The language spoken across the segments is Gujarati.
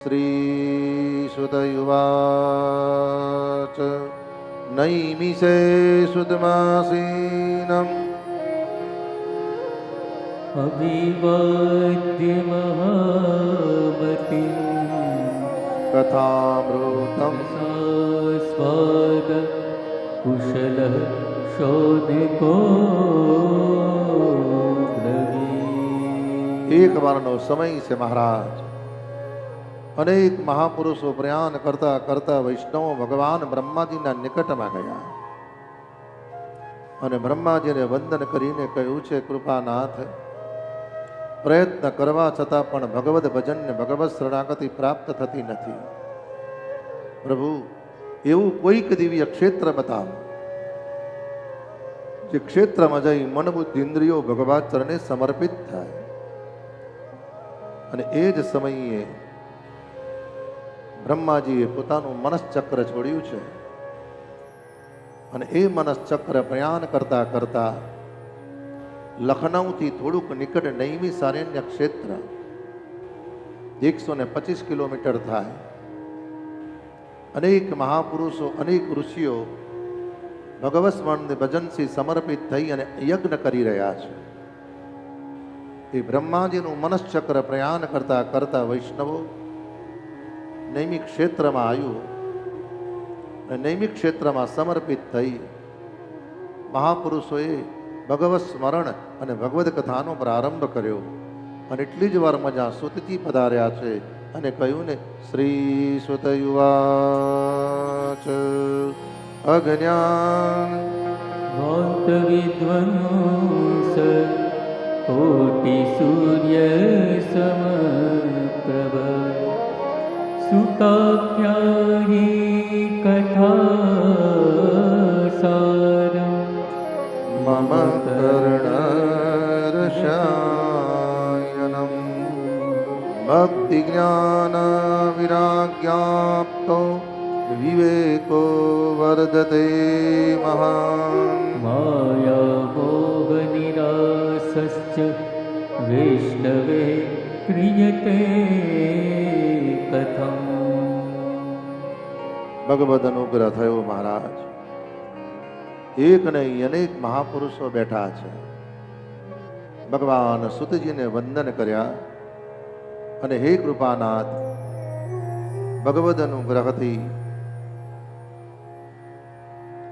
श्रीसुतयुवाच नैमिषे सुतमासीनम् अभिवाद्य महामतिं कथामृतम् स्वाद कुशलः शोधिको एक बारनो समय से महाराज अनेक महापुरुषों प्रयाण करता करता वैष्णव भगवान ब्रह्माजी ना निकट में गया અને બ્રહ્માજીને વંદન કરીને કહ્યું છે, કૃપાનાથ, પ્રયત્ન કરવા છતાં પણ ભગવદ ભજનને ભગવત શરણાગતિ પ્રાપ્ત થતી નથી. પ્રભુ, એવું કોઈક દિવ્ય ક્ષેત્ર બતાવો જે ક્ષેત્રમાં જઈ મન બુદ્ધિ ઇન્દ્રિયો ભગવાન ચરણે સમર્પિત થાય. અને એ જ સમયે બ્રહ્માજીએ પોતાનું મનસ્ચક્ર છોડ્યું છે અને એ મનસ્ચક્ર પ્રયાણ કરતા કરતા લખનૌથી થોડુંક નિકટ નૈમિષારણ્ય ક્ષેત્ર 125 કિલોમીટર થાય. અનેક મહાપુરુષો, અનેક ઋષિઓ ભગવત સ્મરણ ભજનથી સમર્પિત થઈ અને યજ્ઞ કરી રહ્યા છે. એ બ્રહ્માજીનું મનસ્ચક્ર પ્રયાણ કરતા કરતા વૈષ્ણવો નૈમિક ક્ષેત્રમાં આવ્યું. નૈમિક ક્ષેત્રમાં સમર્પિત થઈ મહાપુરુષોએ ભગવત સ્મરણ અને ભગવદ કથાનો પ્રારંભ કર્યો. અને એટલી જ વારમાં જ્યાં સુતજી પધાર્યા છે અને કહ્યું ને, શ્રી સુતયુવાચ અજ્ઞાન વિદ્વંસ કોટિ સૂર્ય સમપ્રભ સુતાખ્યાયી કથા સારમ મમ કર્ણરસાયનમ ભક્તિ જ્ઞાન વિરાગ્યાપ્તો વિવેકો વર્ધતે મહાન માયા મોહ નિરાસશ્ચ વૈષ્ણવે ક્રિયતે કથમ. ભગવદ અનુગ્રહ થયો મહારાજ. એક નહીં અનેક મહાપુરુષો બેઠા છે. ભગવાન સુતજીને વંદન કર્યા અને હે કૃપાનાથ, ભગવદ અનુગ્રહથી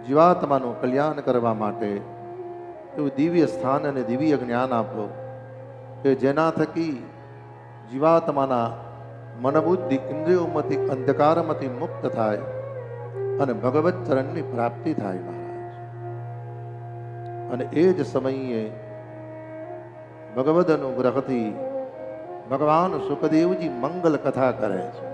જીવાત્માનું કલ્યાણ કરવા માટે એવું દિવ્ય સ્થાન અને દિવ્ય જ્ઞાન આપો કે જેના થકી જીવાત્માના મનબુદ્ધિ ઇન્દ્રિયોમાંથી અંધકારમાંથી મુક્ત થાય અને ભગવત ચરણની પ્રાપ્તિ થાય મહારાજ. અને એ જ સમયે ભગવદ અનુગ્રહથી ભગવાન સુખદેવજી મંગલ કથા કરે છે.